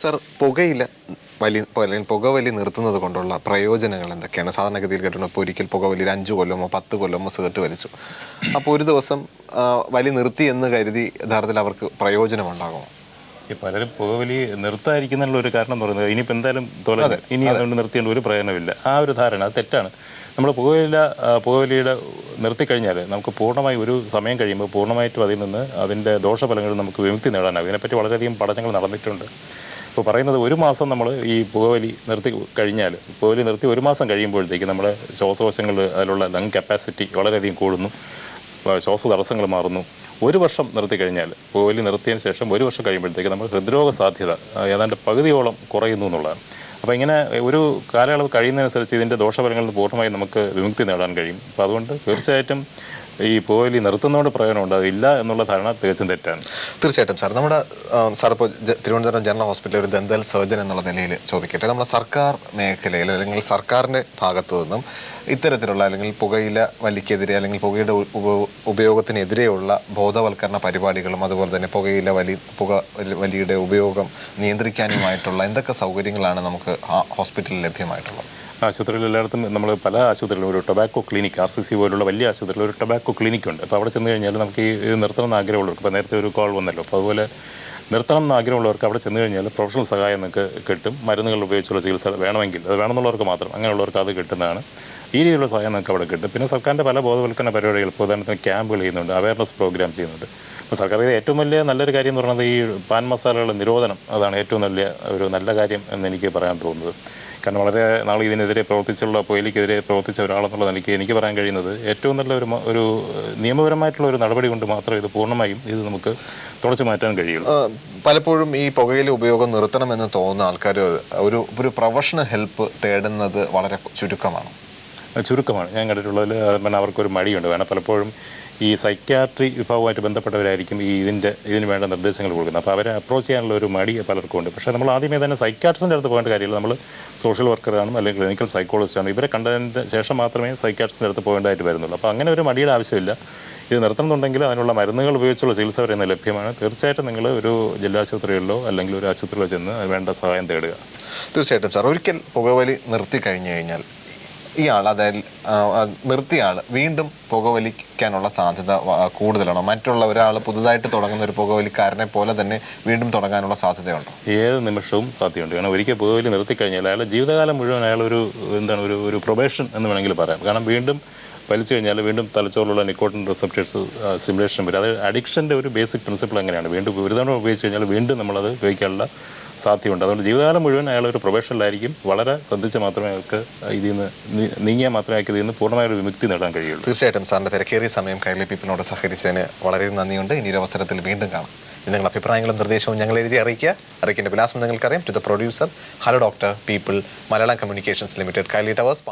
Sir, പുകയില അല്ലെങ്കിൽ പുകവലി നിർത്തുന്നത് കൊണ്ടുള്ള പ്രയോജനങ്ങൾ എന്തൊക്കെയാണ്? സാധാരണഗതിയിൽ കേട്ടിട്ടുണ്ട്, ഇപ്പോൾ ഒരിക്കൽ പുകവലി 5 കൊല്ലമോ 10 കൊല്ലമോ സിഗരറ്റ് വലിച്ചു, അപ്പോൾ ഒരു ദിവസം വലി നിർത്തി എന്ന് കരുതി യഥാർത്ഥത്തിൽ അവർക്ക് പ്രയോജനമുണ്ടാകുമോ? ഈ പലരും പുകവലി നിർത്താതിരിക്കുന്നതിനുള്ള ഒരു കാരണം എന്ന് പറയുന്നത് ഇനിയിപ്പോൾ എന്തായാലും ഇനി അതുകൊണ്ട് നിർത്തിയേണ്ട ഒരു പ്രയോജനമില്ല. ആ ഒരു ധാരണ അത് തെറ്റാണ്. നമ്മൾ പുകവലിയുടെ നിർത്തിക്കഴിഞ്ഞാൽ നമുക്ക് പൂർണ്ണമായി ഒരു സമയം കഴിയുമ്പോൾ പൂർണ്ണമായിട്ടും അതിൽ നിന്ന് അതിൻ്റെ ദോഷഫലങ്ങൾ നമുക്ക് വിമുക്തി നേടാനാകും. ഇതിനെപ്പറ്റി വളരെയധികം പഠനങ്ങൾ നടന്നിട്ടുണ്ട്. ഇപ്പോൾ പറയുന്നത് ഒരു മാസം നമ്മൾ ഈ പുകവലി നിർത്തി കഴിഞ്ഞാൽ, പുകവലി നിർത്തി ഒരു മാസം കഴിയുമ്പോഴത്തേക്ക് നമ്മുടെ ശ്വാസകോശങ്ങളിൽ അതിലുള്ള ലങ് കപ്പാസിറ്റി വളരെയധികം കൂടുന്നു, ശ്വാസ തടസ്സങ്ങൾ മാറുന്നു. ഒരു വർഷം നിർത്തി കഴിഞ്ഞാൽ, പുകവലി നിർത്തിയതിന് ശേഷം ഒരു വർഷം കഴിയുമ്പോഴത്തേക്ക് നമ്മൾ ഹൃദ്രോഗ സാധ്യത ഏതാണ്ട് പകുതിയോളം കുറയുന്നു എന്നുള്ളതാണ്. അപ്പോൾ ഇങ്ങനെ ഒരു കാലയളവ് കഴിയുന്നതനുസരിച്ച് ഇതിൻ്റെ ദോഷഫലങ്ങളിൽ നിന്ന് പൂർണ്ണമായും നമുക്ക് വിമുക്തി നേടാൻ കഴിയും. അപ്പോൾ അതുകൊണ്ട് തീർച്ചയായിട്ടും ഈ പുകവലി നിർത്തുന്നതുകൊണ്ട് പ്രയോജനമുണ്ട്, അതില്ല എന്നുള്ള ധാരണ തികച്ചും തെറ്റാണ്. തീർച്ചയായിട്ടും സാർ, നമ്മുടെ സാർ ഇപ്പോൾ തിരുവനന്തപുരം ജനറൽ ഹോസ്പിറ്റലിൽ ഒരു ദന്തൽ സർജൻ എന്നുള്ള നിലയിൽ ചോദിക്കട്ടെ, നമ്മുടെ സർക്കാർ മേഖലയിൽ അല്ലെങ്കിൽ സർക്കാരിൻ്റെ ഭാഗത്തു നിന്നും ഇത്തരത്തിലുള്ള അല്ലെങ്കിൽ പുകയില വലിക്കെതിരെ അല്ലെങ്കിൽ പുകയുടെ ഉപയോഗത്തിനെതിരെയുള്ള ബോധവൽക്കരണ പരിപാടികളും അതുപോലെ തന്നെ പുകവലിയുടെ ഉപയോഗം നിയന്ത്രിക്കാനുമായിട്ടുള്ള എന്തൊക്കെ സൗകര്യങ്ങളാണ് നമുക്ക് ഹോസ്പിറ്റലിൽ ലഭ്യമായിട്ടുള്ളത്? ആശുപത്രിയിൽ എല്ലായിടത്തും നമ്മൾ പല ആശുപത്രികളിലും ഒരു ടൊബാക്കോ ക്ലിനിക്, RCC പോലുള്ള വലിയ ആശുപത്രിയിൽ ഒരു ടൊബാക്കോ ക്ലിനിക്കുണ്ട്. അപ്പോൾ അവിടെ ചെന്ന് കഴിഞ്ഞാൽ നമുക്ക് ഇത് നിർത്തണം എന്ന് ആഗ്രഹമുള്ളവർക്ക്, ഇപ്പോൾ നേരത്തെ ഒരു കോൾ വന്നല്ലോ, അപ്പോൾ അതുപോലെ നിർത്തണം എന്ന് ആഗ്രഹമുള്ളവർക്ക് അവിടെ ചെന്ന് കഴിഞ്ഞാൽ പ്രൊഫഷണൽ സഹായം നിങ്ങൾക്ക് കിട്ടും. മരുന്നുകൾ ഉപയോഗിച്ചുള്ള ചികിത്സ വേണമെങ്കിൽ, അത് വേണമെന്നുള്ളവർക്ക് മാത്രം, അങ്ങനെയുള്ളവർക്ക് അത് കിട്ടുന്നതാണ്. ഈ രീതിയിലുള്ള സഹായം നിങ്ങൾക്ക് അവിടെ കിട്ടും. പിന്നെ സർക്കാരിൻ്റെ പല ബോധവൽക്കരണ പരിപാടികൾ, ഉദാഹരണത്തിന് ക്യാമ്പുകൾ ചെയ്യുന്നുണ്ട്, അവയർനെസ് പ്രോഗ്രാം ചെയ്യുന്നുണ്ട്. അപ്പോൾ സർക്കാർ ഏറ്റവും വലിയ നല്ലൊരു കാര്യം എന്ന് പറയുന്നത് ഈ പാൻ മസാലകളുടെ നിരോധനം, അതാണ് ഏറ്റവും നല്ല കാര്യം എന്ന് എനിക്ക് പറയാൻ തോന്നുന്നത്. കാരണം വളരെ നാൾ ഇതിനെതിരെ പുകയിലക്കെതിരെ പ്രവർത്തിച്ച ഒരാളെന്നുള്ള നിലയ്ക്ക് എനിക്ക് പറയാൻ കഴിയുന്നത് ഏറ്റവും നല്ല ഒരു നിയമപരമായിട്ടുള്ള ഒരു നടപടി കൊണ്ട് മാത്രമേ ഇത് പൂർണ്ണമായും ഇത് നമുക്ക് തുടച്ചു മാറ്റാൻ കഴിയുള്ളൂ. പലപ്പോഴും ഈ പുകയില ഉപയോഗം നിർത്തണമെന്ന് തോന്നുന്ന ആൾക്കാർ ഒരു പ്രൊഫഷണൽ ഹെൽപ്പ് തേടുന്നത് വളരെ ചുരുക്കമാണ്. ഞാൻ കണ്ടിട്ടുള്ളതിൽ പിന്നെ അവർക്കൊരു മടിയുണ്ട്. വേണം പലപ്പോഴും ഈ സൈക്യാട്രി വിഭാഗവുമായിട്ട് ബന്ധപ്പെട്ടവരായിരിക്കും ഇതിന് വേണ്ട നിർദ്ദേശങ്ങൾ കൊടുക്കുന്നത്. അപ്പോൾ അവരെ അപ്രോച്ച് ചെയ്യാനുള്ള ഒരു മടി പലർക്കും ഉണ്ട്. പക്ഷേ നമ്മൾ ആദ്യമേ തന്നെ സൈക്യാട്രിസ്റ്റിൻ്റെ അടുത്ത് പോകേണ്ട കാര്യമില്ല. നമ്മൾ സോഷ്യൽ വർക്കറാണ് അല്ലെങ്കിൽ ക്ലിനിക്കൽ സൈക്കോളജിസ്റ്റാണ്. ഇവരെ കണ്ടതിന് ശേഷം മാത്രമേ സൈക്യാട്രിസ്റ്റിൻ്റെ അടുത്ത് പോകേണ്ടതായിട്ട് വരുന്നുള്ളൂ. അപ്പോൾ അങ്ങനെ ഒരു മടിയുടെ ആവശ്യമില്ല. ഇത് നിർത്തണമെന്നുണ്ടെങ്കിൽ അതിനുള്ള മരുന്നുകൾ ഉപയോഗിച്ചുള്ള ചികിത്സ വരെ ലഭ്യമാണ്. തീർച്ചയായിട്ടും നിങ്ങൾ ഒരു ജില്ലാശുപത്രികളിലോ അല്ലെങ്കിൽ ഒരു ആശുപത്രിയിലോ ചെന്ന് വേണ്ട സഹായം തേടുക. തീർച്ചയായിട്ടും സാർ, ഒരിക്കൽ പുകവലി നിർത്തി കഴിഞ്ഞു കഴിഞ്ഞാൽ അതായത് നിർത്തിയ ആൾ വീണ്ടും പുകവലിക്കാനുള്ള സാധ്യത കൂടുതലാണോ? മറ്റുള്ള ഒരാൾ പുതുതായിട്ട് തുടങ്ങുന്ന ഒരു പുകവലിക്കാരനെ പോലെ തന്നെ വീണ്ടും തുടങ്ങാനുള്ള സാധ്യതയുണ്ടോ? ഏത് നിമിഷവും സാധ്യതയുണ്ട്. കാരണം ഒരിക്കൽ പുകവലി നിർത്തിക്കഴിഞ്ഞാൽ അയാൾ ജീവിതകാലം മുഴുവൻ അയാൾ ഒരു പ്രൊബേഷൻ എന്ന് വേണമെങ്കിൽ പറയാം. കാരണം വീണ്ടും വലിച്ചു കഴിഞ്ഞാൽ വീണ്ടും തലച്ചോറിലുള്ള നിക്കോട്ടിൻ റിസപ്റ്റേഴ്സ് സ്റ്റിമുലേഷൻ വരും. അത് അഡിക്ഷൻ്റെ ഒരു ബേസിക് പ്രിൻസിപ്പിൾ അങ്ങനെയാണ്. വീണ്ടും ഒരു തവണ ഉപയോഗിച്ച് കഴിഞ്ഞാൽ വീണ്ടും നമ്മളത് ഉപയോഗിക്കാനുള്ള സാധ്യതയുണ്ട്. അതുകൊണ്ട് ജീവിതകാലം മുഴുവൻ അയാൾ ഒരു പ്രൊഫഷനിലായിരിക്കും. വളരെ ശ്രദ്ധിച്ച് മാത്രമേ അയാൾക്ക് ഇതിൽ നിന്ന് നീങ്ങിയാൽ മാത്രമേ അയാൾക്ക് ഇതിൽ നിന്ന് പൂർണ്ണമായ ഒരു വിമുക്തി നേടാൻ കഴിയുള്ളൂ. തീർച്ചയായിട്ടും സാറിൻ്റെ തിരക്കേറിയ സമയം കൈരളി പീപ്പിളിനോട് സഹകരിച്ചതിന് വളരെ നന്ദിയുണ്ട്. ഇനി ഒരു അവസരത്തിൽ വീണ്ടും കാണാം. നിങ്ങളുടെ അഭിപ്രായങ്ങളും നിർദ്ദേശവും ഞങ്ങൾ എഴുതി അറിയിക്കേണ്ട വിലാസം നിങ്ങൾക്കറിയാം. To the producer, hello doctor people, Malayalam communications limited, Kairali towers.